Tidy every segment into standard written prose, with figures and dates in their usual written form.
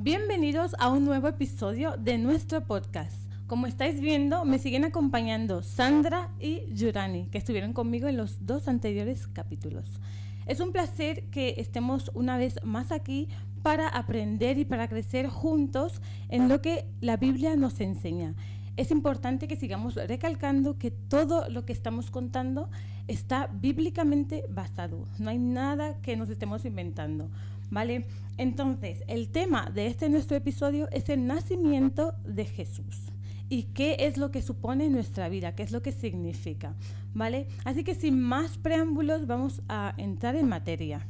Bienvenidos a un nuevo episodio de nuestro podcast. Como estáis viendo, me siguen acompañando Sandra y Yurani, que estuvieron conmigo en los dos anteriores capítulos. Es un placer que estemos una vez más aquí para aprender y para crecer juntos en lo que la Biblia nos enseña. Es importante que sigamos recalcando que todo lo que estamos contando está bíblicamente basado. No hay nada que nos estemos inventando, ¿vale? Entonces, el tema de nuestro episodio es el nacimiento de Jesús. ¿Y qué es lo que supone en nuestra vida? ¿Qué es lo que significa? ¿Vale? Así que sin más preámbulos vamos a entrar en materia.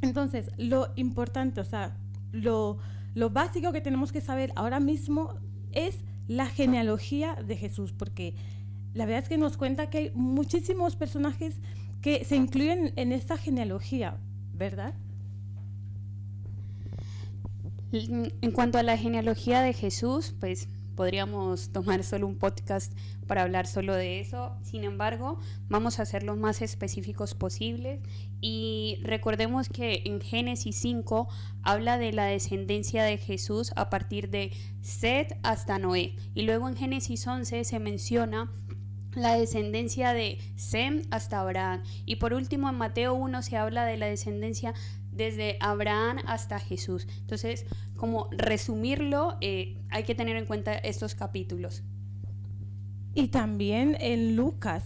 Entonces, lo importante, lo básico que tenemos que saber ahora mismo es la genealogía de Jesús, porque la verdad es que nos cuenta que hay muchísimos personajes que se incluyen en esta genealogía, ¿verdad? En cuanto a la genealogía de Jesús, pues podríamos tomar solo un podcast para hablar solo de eso. Sin embargo, vamos a ser lo más específicos posibles y recordemos que en Génesis 5 habla de la descendencia de Jesús a partir de Set hasta Noé, y luego en Génesis 11 se menciona la descendencia de Sem hasta Abraham, y por último en Mateo 1 se habla de la descendencia desde Abraham hasta Jesús. Entonces, como resumirlo, hay que tener en cuenta estos capítulos. Y también en Lucas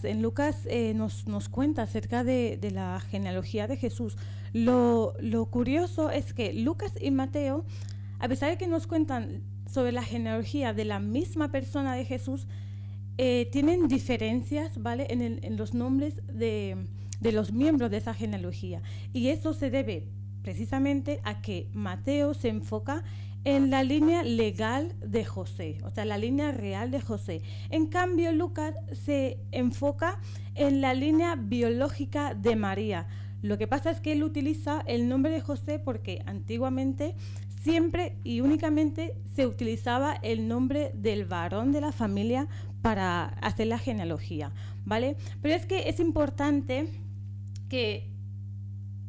nos cuenta acerca de la genealogía de Jesús. Lo curioso es que Lucas y Mateo, a pesar de que nos cuentan sobre la genealogía de la misma persona de Jesús, tienen diferencias, ¿vale? en los nombres de los miembros de esa genealogía. Y eso se debe precisamente a que Mateo se enfoca en la línea legal de José, o sea, la línea real de José. En cambio, Lucas se enfoca en la línea biológica de María. Lo que pasa es que él utiliza el nombre de José porque antiguamente siempre y únicamente se utilizaba el nombre del varón de la familia para hacer la genealogía, ¿vale? Pero es que es importante que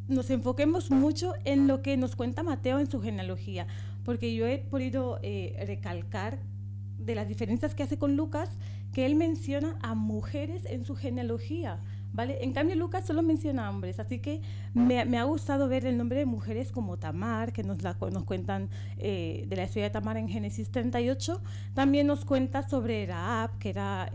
nos enfoquemos mucho en lo que nos cuenta Mateo en su genealogía, porque yo he podido recalcar de las diferencias que hace con Lucas, que él menciona a mujeres en su genealogía, ¿vale? En cambio, Lucas solo menciona a hombres, así que me ha gustado ver el nombre de mujeres como Tamar, que nos cuentan de la historia de Tamar en Génesis 38. También nos cuenta sobre Rahab, que era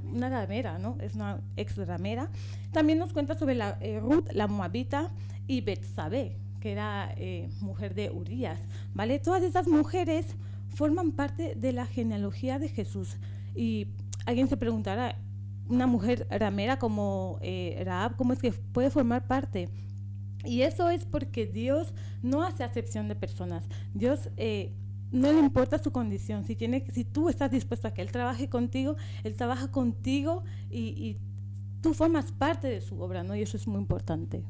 una ramera, ¿no? Es una ex ramera. También nos cuenta sobre Ruth, la moabita, y Betsabé, que era mujer de Urías, ¿vale? Todas esas mujeres forman parte de la genealogía de Jesús. Y alguien se preguntará, una mujer ramera como Rahab, ¿cómo es que puede formar parte? Y eso es porque Dios no hace acepción de personas. Dios no le importa su condición. Si tú estás dispuesto a que Él trabaje contigo, Él trabaja contigo y tú formas parte de su obra, ¿no? Y eso es muy importante.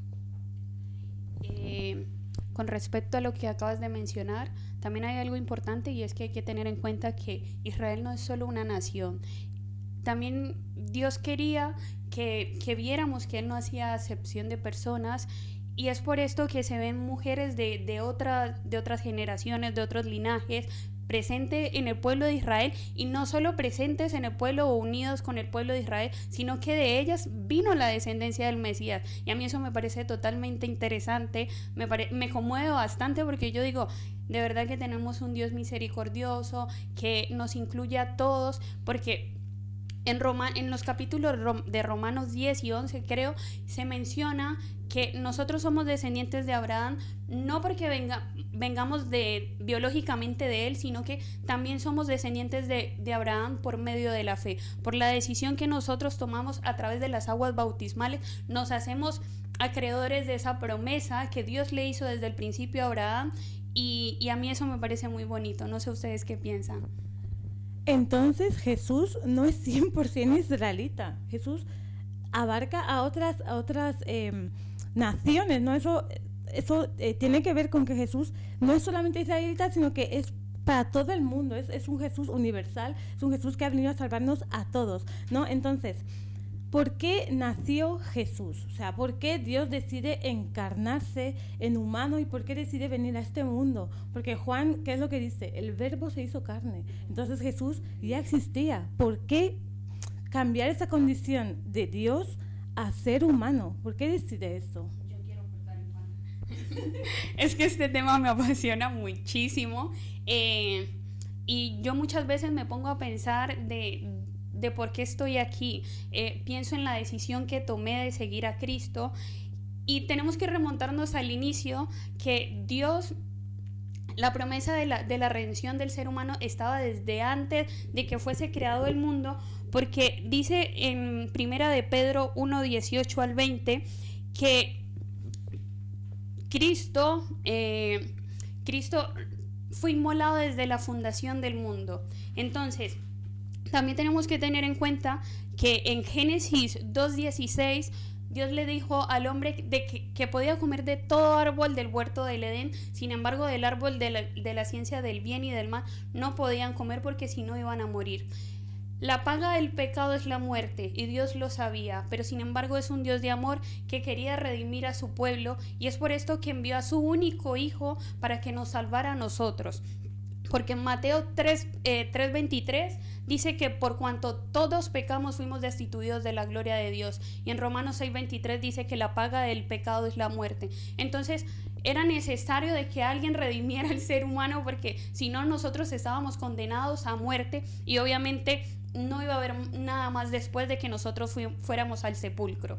Con respecto a lo que acabas de mencionar, también hay algo importante, y es que hay que tener en cuenta que Israel no es solo una nación. También Dios quería que viéramos que Él no hacía acepción de personas, y es por esto que se ven mujeres de otras generaciones, de otros linajes, presentes en el pueblo de Israel, y no solo presentes en el pueblo o unidos con el pueblo de Israel, sino que de ellas vino la descendencia del Mesías. Y a mí eso me parece totalmente interesante, me conmueve bastante, porque yo digo, de verdad que tenemos un Dios misericordioso que nos incluye a todos, porque en los capítulos de Romanos 10 y 11 creo, se menciona que nosotros somos descendientes de Abraham, no porque vengamos biológicamente de él, sino que también somos descendientes de Abraham por medio de la fe. Por la decisión que nosotros tomamos a través de las aguas bautismales, nos hacemos acreedores de esa promesa que Dios le hizo desde el principio a Abraham, y a mí eso me parece muy bonito. No sé ustedes qué piensan. Entonces Jesús no es 100% israelita. Jesús abarca a otras naciones, ¿no? Eso tiene que ver con que Jesús no es solamente israelita, sino que es para todo el mundo. Es un Jesús universal, es un Jesús que ha venido a salvarnos a todos, ¿no? Entonces, ¿por qué nació Jesús? O sea, ¿por qué Dios decide encarnarse en humano y por qué decide venir a este mundo? Porque Juan, ¿qué es lo que dice? El verbo se hizo carne. Entonces Jesús ya existía. ¿Por qué cambiar esa condición de Dios a ser humano? ¿Por qué decide eso? Yo quiero cortar el pan. Es que este tema me apasiona muchísimo. Y yo muchas veces me pongo a pensar de por qué estoy aquí. Pienso en la decisión que tomé de seguir a Cristo y tenemos que remontarnos al inicio, que Dios, la promesa de la redención del ser humano estaba desde antes de que fuese creado el mundo, porque dice en Primera de Pedro 1, 18 al 20 que Cristo fue inmolado desde la fundación del mundo. Entonces, también tenemos que tener en cuenta que en Génesis 2:16 Dios le dijo al hombre que podía comer de todo árbol del huerto del Edén, sin embargo del árbol de la ciencia del bien y del mal no podían comer porque si no iban a morir. La paga del pecado es la muerte y Dios lo sabía, pero sin embargo es un Dios de amor que quería redimir a su pueblo y es por esto que envió a su único hijo para que nos salvara a nosotros. Porque en Mateo 3:23 dice que por cuanto todos pecamos fuimos destituidos de la gloria de Dios. Y en Romanos 6:23 dice que la paga del pecado es la muerte. Entonces era necesario de que alguien redimiera al ser humano, porque si no nosotros estábamos condenados a muerte y obviamente no iba a haber nada más después de que nosotros fuéramos al sepulcro.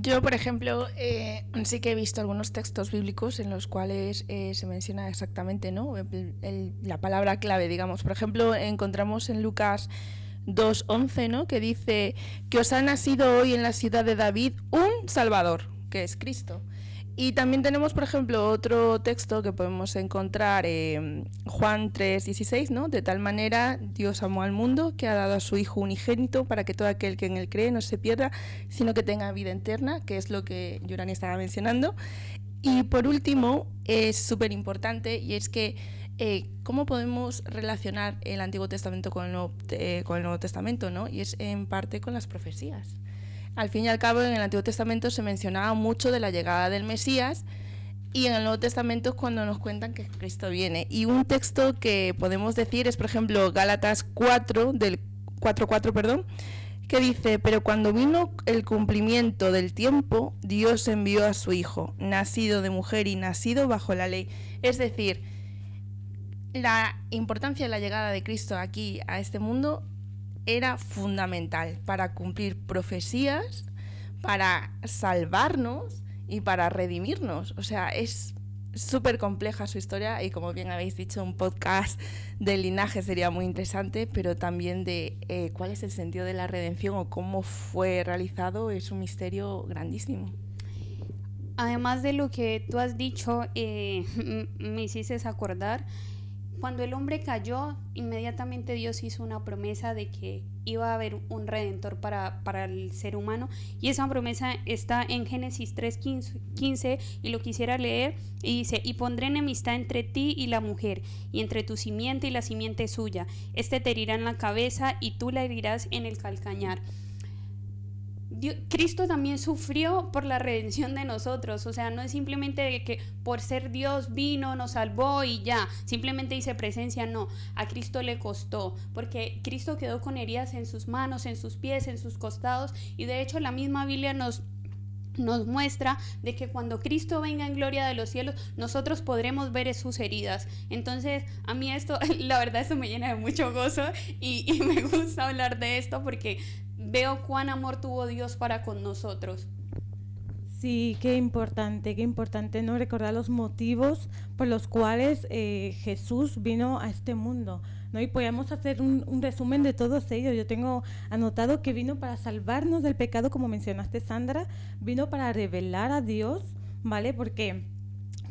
Yo, por ejemplo, sí que he visto algunos textos bíblicos en los cuales se menciona exactamente, ¿no? La palabra clave, digamos. Por ejemplo, encontramos en Lucas 2:11, ¿no? Que dice que os ha nacido hoy en la ciudad de David un Salvador, que es Cristo. Y también tenemos, por ejemplo, otro texto que podemos encontrar en Juan 3:16, ¿no? De tal manera Dios amó al mundo que ha dado a su Hijo unigénito para que todo aquel que en él cree no se pierda, sino que tenga vida eterna, que es lo que Yorani estaba mencionando. Y por último, es súper importante, y es que ¿cómo podemos relacionar el Antiguo Testamento con el Nuevo Testamento, ¿no? Y es en parte con las profecías. Al fin y al cabo, en el Antiguo Testamento se mencionaba mucho de la llegada del Mesías, y en el Nuevo Testamento es cuando nos cuentan que Cristo viene. Y un texto que podemos decir es, por ejemplo, Gálatas 4:4, que dice: pero cuando vino el cumplimiento del tiempo, Dios envió a su Hijo, nacido de mujer y nacido bajo la ley. Es decir, la importancia de la llegada de Cristo aquí a este mundo era fundamental para cumplir profecías, para salvarnos y para redimirnos. O sea, es súper compleja su historia, y como bien habéis dicho, un podcast del linaje sería muy interesante, pero también de cuál es el sentido de la redención o cómo fue realizado es un misterio grandísimo. Además de lo que tú has dicho, me hiciste acordar. Cuando el hombre cayó, inmediatamente Dios hizo una promesa de que iba a haber un redentor para el ser humano, y esa promesa está en Génesis 3:15, y lo quisiera leer, y dice: y pondré enemistad entre ti y la mujer, y entre tu simiente y la simiente suya, te herirá en la cabeza y tú la herirás en el calcañar. Cristo también sufrió por la redención de nosotros. O sea, no es simplemente de que por ser Dios vino, nos salvó y ya, simplemente hice presencia. No, a Cristo le costó, porque Cristo quedó con heridas en sus manos, en sus pies, en sus costados, y de hecho la misma Biblia nos muestra de que cuando Cristo venga en gloria de los cielos, nosotros podremos ver sus heridas. Entonces, a mí esto, la verdad, esto me llena de mucho gozo, y me gusta hablar de esto porque veo cuán amor tuvo Dios para con nosotros. Sí, qué importante, ¿no? Recordar los motivos por los cuales Jesús vino a este mundo, ¿no? Y podemos hacer un resumen de todos ellos. Yo tengo anotado que vino para salvarnos del pecado, como mencionaste, Sandra, vino para revelar a Dios, ¿vale? Porque,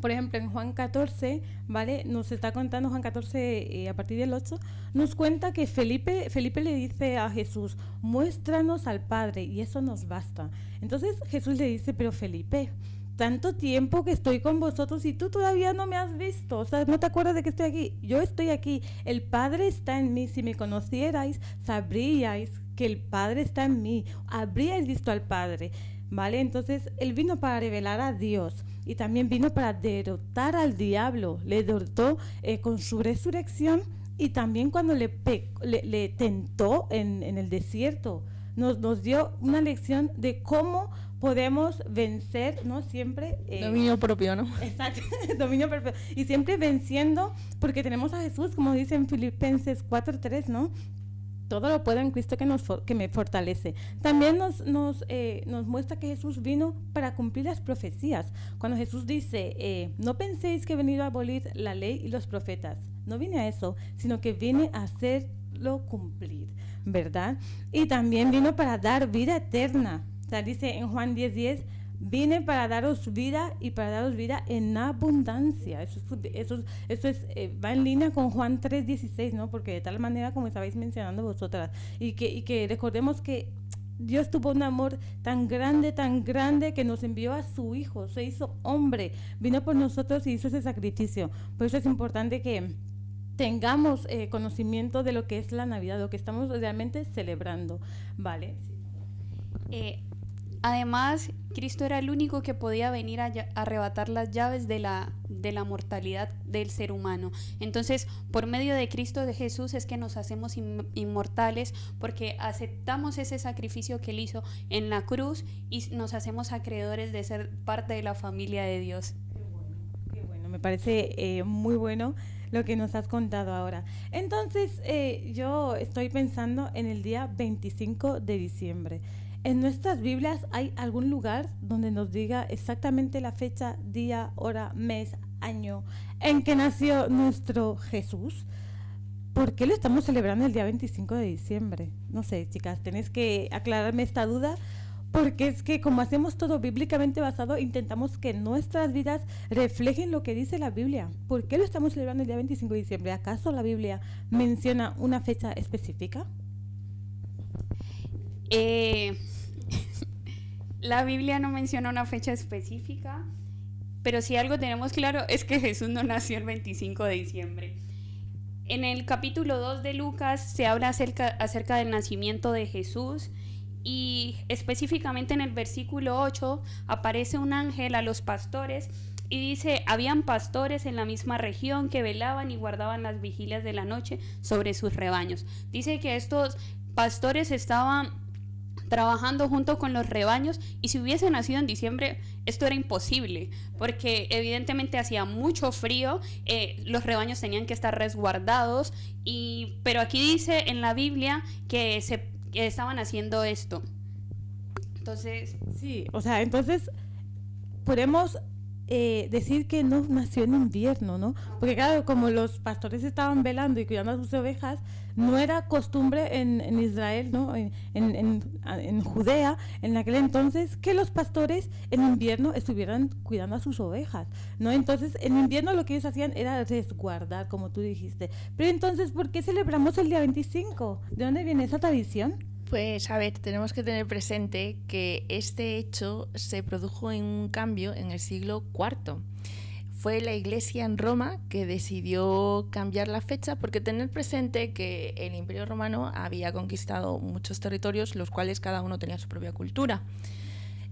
por ejemplo, en Juan 14, ¿vale? Nos está contando Juan 14, a partir del 8, nos cuenta que Felipe le dice a Jesús: muéstranos al Padre y eso nos basta. Entonces Jesús le dice: pero Felipe, tanto tiempo que estoy con vosotros y tú todavía no me has visto, o sea, ¿no te acuerdas de que estoy aquí? Yo estoy aquí, el Padre está en mí. Si me conocierais, sabríais que el Padre está en mí, habríais visto al Padre, ¿vale? Entonces, Él vino para revelar a Dios y también vino para derrotar al diablo, le derrotó con su resurrección y también cuando le tentó en el desierto, nos dio una lección de cómo podemos vencer, ¿no? Siempre... dominio propio, ¿no? Exacto, dominio propio. Y siempre venciendo, porque tenemos a Jesús, como dice en Filipenses 4:3, ¿no? Todo lo puedo en Cristo que me fortalece. También nos muestra que Jesús vino para cumplir las profecías. Cuando Jesús dice, no penséis que he venido a abolir la ley y los profetas. No vine a eso, sino que vine a hacerlo cumplir, ¿verdad? Y también vino para dar vida eterna. O sea, dice en Juan 10:10, vine para daros vida y para daros vida en abundancia. Eso va en línea con Juan 3:16, ¿no? Porque de tal manera como estabais mencionando vosotras. Y que recordemos que Dios tuvo un amor tan grande, que nos envió a su Hijo. Se hizo hombre, vino por nosotros y hizo ese sacrificio. Por eso es importante que tengamos conocimiento de lo que es la Navidad, lo que estamos realmente celebrando, ¿vale? Además, Cristo era el único que podía venir a arrebatar las llaves de la mortalidad del ser humano. Entonces, por medio de Cristo de Jesús es que nos hacemos inmortales, porque aceptamos ese sacrificio que Él hizo en la cruz y nos hacemos acreedores de ser parte de la familia de Dios. Qué bueno, me parece muy bueno lo que nos has contado ahora. Entonces, yo estoy pensando en el día 25 de diciembre. ¿En nuestras Biblias hay algún lugar donde nos diga exactamente la fecha, día, hora, mes, año en que nació nuestro Jesús? ¿Por qué lo estamos celebrando el día 25 de diciembre? No sé, chicas, tenéis que aclararme esta duda, porque es que como hacemos todo bíblicamente basado, intentamos que nuestras vidas reflejen lo que dice la Biblia. ¿Por qué lo estamos celebrando el día 25 de diciembre? ¿Acaso la Biblia menciona una fecha específica? La Biblia no menciona una fecha específica, pero si algo tenemos claro es que Jesús no nació el 25 de diciembre. En el capítulo 2 de Lucas se habla acerca del nacimiento de Jesús, y específicamente en el versículo 8 aparece un ángel a los pastores y dice: habían pastores en la misma región que velaban y guardaban las vigilias de la noche sobre sus rebaños. Dice que estos pastores estaban trabajando junto con los rebaños, y si hubiese nacido en diciembre esto era imposible, porque evidentemente hacía mucho frío, los rebaños tenían que estar resguardados, pero aquí dice en la Biblia que estaban haciendo esto. Entonces, sí, o sea, entonces podemos decir que no nació en invierno, ¿no? Porque claro, como los pastores estaban velando y cuidando a sus ovejas, no era costumbre en Israel, ¿no? En Judea, en aquel entonces, que los pastores en invierno estuvieran cuidando a sus ovejas, ¿no? Entonces, en invierno lo que ellos hacían era resguardar, como tú dijiste. Pero entonces, ¿por qué celebramos el día 25? ¿De dónde viene esa tradición? Pues a ver, tenemos que tener presente que este hecho se produjo en un cambio en el siglo IV. Fue la Iglesia en Roma que decidió cambiar la fecha, porque tener presente que el Imperio Romano había conquistado muchos territorios, los cuales cada uno tenía su propia cultura.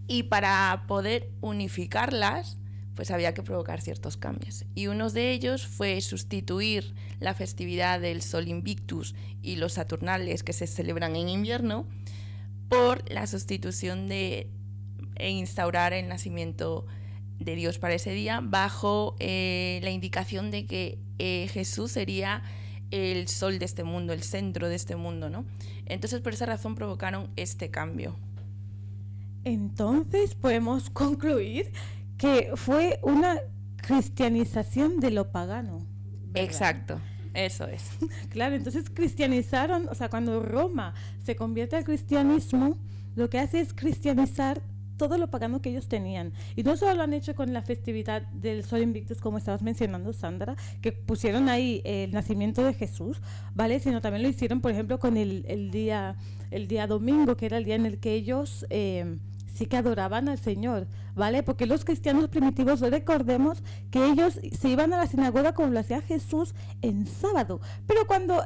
Y para poder unificarlas, pues había que provocar ciertos cambios. Y uno de ellos fue sustituir la festividad del Sol Invictus y los Saturnales, que se celebran en invierno, por la sustitución e instaurar el nacimiento de Dios para ese día, bajo la indicación de que Jesús sería el sol de este mundo, el centro de este mundo, ¿no? Entonces, por esa razón provocaron este cambio. Entonces, podemos concluir que fue una cristianización de lo pagano, ¿verdad? Exacto, eso es. Claro, entonces cristianizaron, o sea, cuando Roma se convierte al cristianismo, lo que hace es cristianizar todo lo pagano que ellos tenían. Y no solo lo han hecho con la festividad del Sol Invictus, como estabas mencionando, Sandra, que pusieron ahí el nacimiento de Jesús, ¿vale? Sino también lo hicieron, por ejemplo, con el día domingo, que era el día en el que ellos sí que adoraban al Señor, ¿vale? Porque los cristianos primitivos, recordemos que ellos se iban a la sinagoga como lo hacía Jesús en sábado, pero cuando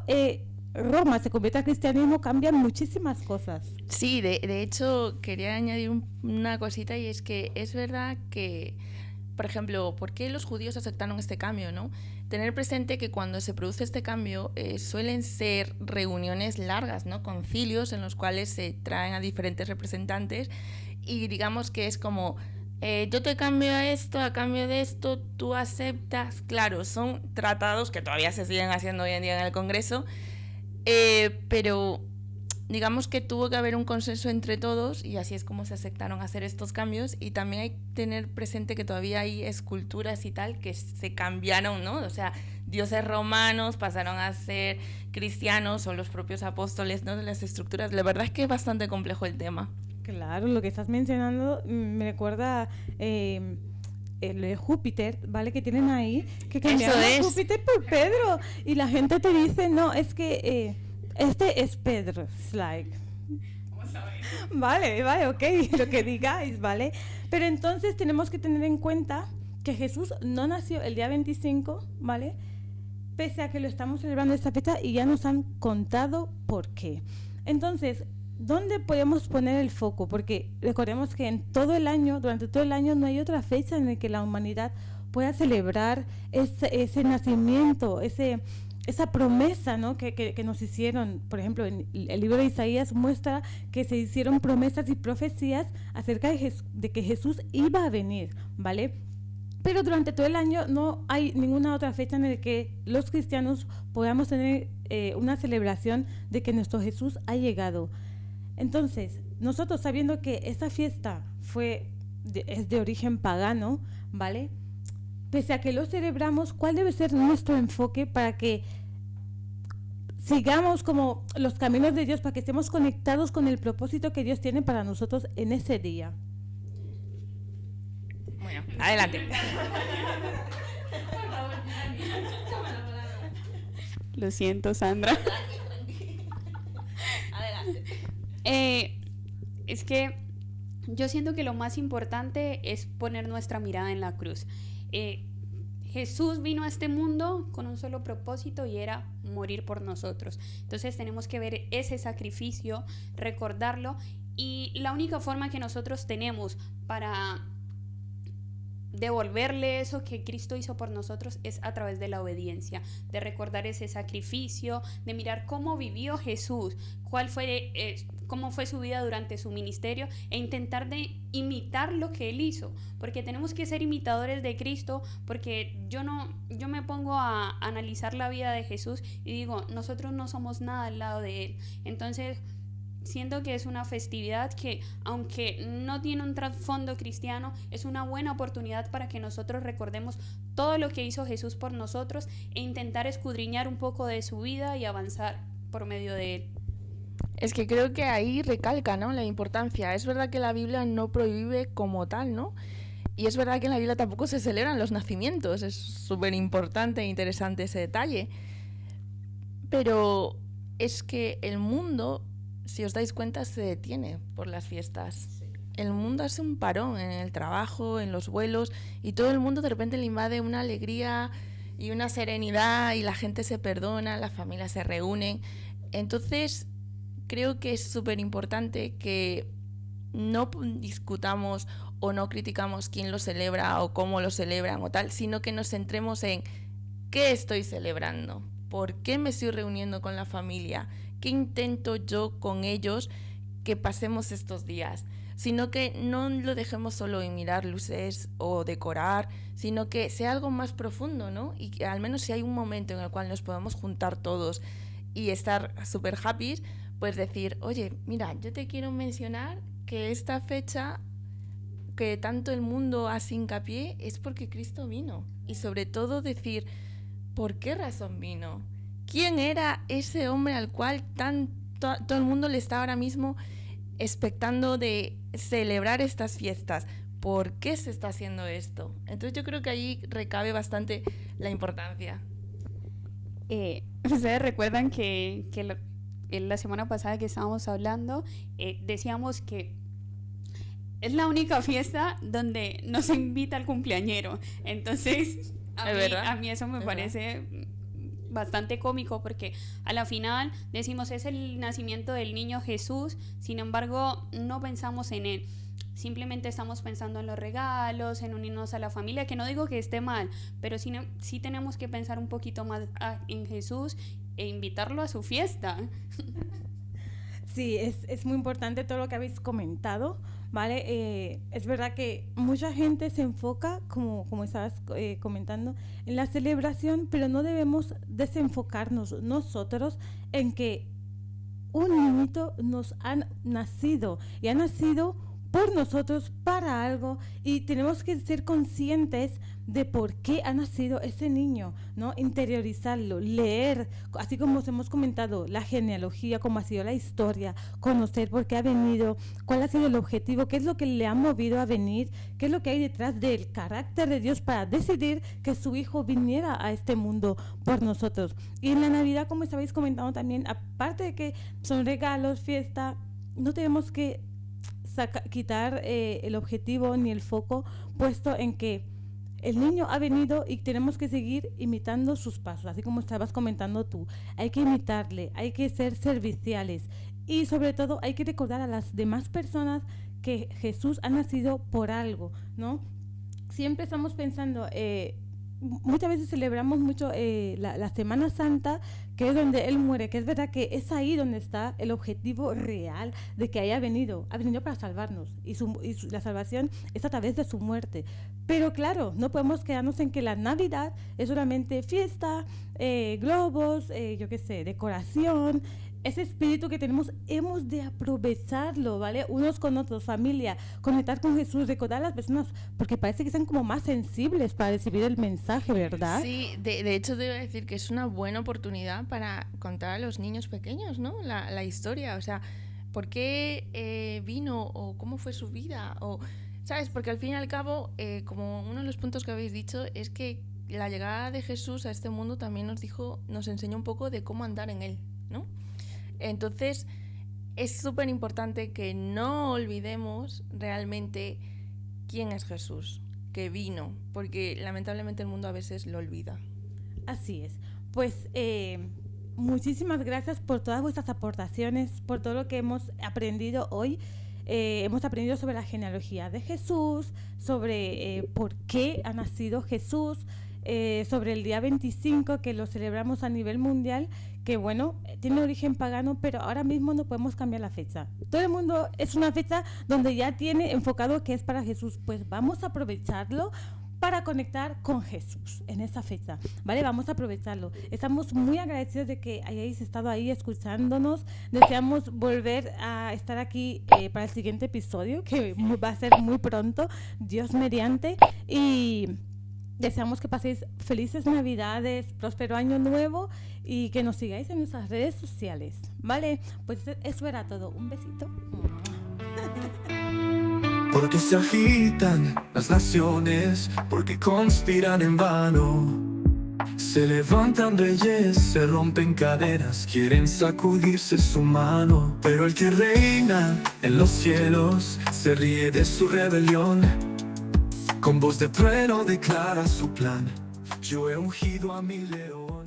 Roma se convierte al cristianismo, cambian muchísimas cosas. Sí, de hecho quería añadir una cosita, y es que es verdad que, por ejemplo, ¿por qué los judíos aceptaron este cambio, no? Tener presente que cuando se produce este cambio suelen ser reuniones largas, ¿no? Concilios en los cuales se traen a diferentes representantes, y digamos que es como, yo te cambio esto a cambio de esto, tú aceptas. Claro, son tratados que todavía se siguen haciendo hoy en día en el Congreso, pero digamos que tuvo que haber un consenso entre todos, y así es como se aceptaron hacer estos cambios. Y también hay que tener presente que todavía hay esculturas y tal que se cambiaron, ¿no? O sea, dioses romanos pasaron a ser cristianos, o los propios apóstoles, ¿no? De las estructuras. La verdad es que es bastante complejo el tema. Claro, lo que estás mencionando me recuerda el Júpiter, ¿vale? Que tienen ahí, que cambiaron a Júpiter por Pedro. Y la gente te dice, no, es que este es Pedro. It's like, vale, ok, lo que digáis, ¿vale? Pero entonces tenemos que tener en cuenta que Jesús no nació el día 25, ¿vale? Pese a que lo estamos celebrando esta fecha, y ya nos han contado por qué. Entonces, ¿dónde podemos poner el foco? Porque recordemos que durante todo el año, no hay otra fecha en la que la humanidad pueda celebrar ese nacimiento, esa promesa, ¿no? que nos hicieron. Por ejemplo, en el libro de Isaías muestra que se hicieron promesas y profecías acerca de que Jesús iba a venir, ¿vale? Pero durante todo el año no hay ninguna otra fecha en la que los cristianos podamos tener una celebración de que nuestro Jesús ha llegado. Entonces, nosotros, sabiendo que esta fiesta es de origen pagano, ¿vale? Pese a que lo celebramos, ¿cuál debe ser nuestro enfoque para que sigamos como los caminos de Dios, para que estemos conectados con el propósito que Dios tiene para nosotros en ese día? Bueno, adelante. Lo siento, Sandra. Adelante. Es que yo siento que lo más importante es poner nuestra mirada en la cruz. Jesús vino a este mundo con un solo propósito, y era morir por nosotros. Entonces tenemos que ver ese sacrificio, recordarlo, y la única forma que nosotros tenemos para devolverle eso que Cristo hizo por nosotros es a través de la obediencia, de recordar ese sacrificio, de mirar cómo vivió Jesús, cómo fue su vida durante su ministerio, e intentar de imitar lo que Él hizo, porque tenemos que ser imitadores de Cristo. Porque yo me pongo a analizar la vida de Jesús y digo, nosotros no somos nada al lado de Él. Entonces siento que es una festividad que, aunque no tiene un trasfondo cristiano, es una buena oportunidad para que nosotros recordemos todo lo que hizo Jesús por nosotros, e intentar escudriñar un poco de su vida y avanzar por medio de Él. Es que creo que ahí recalca, ¿no?, la importancia. Es verdad que la Biblia no prohíbe como tal, ¿no? Y es verdad que en la Biblia tampoco se celebran los nacimientos. Es súper importante e interesante ese detalle. Pero es que el mundo, si os dais cuenta, se detiene por las fiestas. Sí. El mundo hace un parón en el trabajo, en los vuelos, y todo el mundo de repente le invade una alegría y una serenidad, y la gente se perdona, las familias se reúnen. Entonces, creo que es súper importante que no discutamos o no criticamos quién lo celebra o cómo lo celebran o tal, sino que nos centremos en qué estoy celebrando, por qué me estoy reuniendo con la familia, qué intento yo con ellos que pasemos estos días. Sino que no lo dejemos solo en mirar luces o decorar, sino que sea algo más profundo, ¿no? Y que al menos si hay un momento en el cual nos podemos juntar todos y estar súper happy, pues decir, oye, mira, yo te quiero mencionar que esta fecha que tanto el mundo hace hincapié es porque Cristo vino. Y sobre todo decir, ¿por qué razón vino? ¿Quién era ese hombre al cual todo el mundo le está ahora mismo expectando de celebrar estas fiestas? ¿Por qué se está haciendo esto? Entonces yo creo que ahí recabe bastante la importancia. Ustedes recuerdan que la semana pasada que estábamos hablando, decíamos que es la única fiesta donde no se invita al cumpleañero. Entonces, a mí eso me parece bastante cómico porque a la final decimos es el nacimiento del niño Jesús, sin embargo no pensamos en él. Simplemente estamos pensando en los regalos, en unirnos a la familia, que no digo que esté mal, pero sí tenemos que pensar un poquito más en Jesús e invitarlo a su fiesta. Sí, es muy importante todo lo que habéis comentado, ¿vale? Es verdad que mucha gente se enfoca, como estabas comentando, en la celebración, pero no debemos desenfocarnos nosotros en que un niñito nos ha nacido y ha nacido por nosotros para algo y tenemos que ser conscientes de por qué ha nacido ese niño, ¿no? Interiorizarlo, leer, así como os hemos comentado, la genealogía, cómo ha sido la historia, conocer por qué ha venido, cuál ha sido el objetivo, qué es lo que le ha movido a venir, qué es lo que hay detrás del carácter de Dios para decidir que su hijo viniera a este mundo por nosotros. Y en la Navidad, como estabais comentando también, aparte de que son regalos, fiesta, no tenemos que quitar el objetivo ni el foco puesto en que el niño ha venido y tenemos que seguir imitando sus pasos, así como estabas comentando tú. Hay que imitarle, hay que ser serviciales y sobre todo hay que recordar a las demás personas que Jesús ha nacido por algo, ¿no? Siempre estamos pensando, muchas veces celebramos mucho la Semana Santa, que es donde Él muere, que es verdad que es ahí donde está el objetivo real de que haya venido. Ha venido para salvarnos y la salvación es a través de su muerte. Pero claro, no podemos quedarnos en que la Navidad es solamente fiesta, globos, yo qué sé, decoración. Ese espíritu que tenemos hemos de aprovecharlo, ¿vale? Unos con otros, familia, conectar con Jesús, recordar a las personas, porque parece que están como más sensibles para recibir el mensaje, ¿verdad? Sí, de hecho te iba a decir que es una buena oportunidad para contar a los niños pequeños, ¿no? La historia, o sea, ¿por qué vino o cómo fue su vida? O, ¿sabes? Porque al fin y al cabo, como uno de los puntos que habéis dicho, es que la llegada de Jesús a este mundo también nos enseñó un poco de cómo andar en él, ¿no? Entonces, es súper importante que no olvidemos realmente quién es Jesús, que vino, porque lamentablemente el mundo a veces lo olvida. Así es. Pues muchísimas gracias por todas vuestras aportaciones, por todo lo que hemos aprendido hoy. Hemos aprendido sobre la genealogía de Jesús, sobre por qué ha nacido Jesús, sobre el día 25 que lo celebramos a nivel mundial, que bueno, tiene origen pagano, pero ahora mismo no podemos cambiar la fecha. Todo el mundo es una fecha donde ya tiene enfocado que es para Jesús. Pues vamos a aprovecharlo para conectar con Jesús en esa fecha, ¿vale? Vamos a aprovecharlo. Estamos muy agradecidos de que hayáis estado ahí escuchándonos. Deseamos volver a estar aquí para el siguiente episodio, que va a ser muy pronto, Dios mediante, y deseamos que paséis felices Navidades, próspero año nuevo y que nos sigáis en nuestras redes sociales, ¿vale? Pues eso era todo. Un besito. Porque se agitan las naciones, porque conspiran en vano. Se levantan reyes, se rompen cadenas, quieren sacudirse su mano. Pero el que reina en los cielos se ríe de su rebelión. Con voz de trueno declara su plan: yo he ungido a mi león.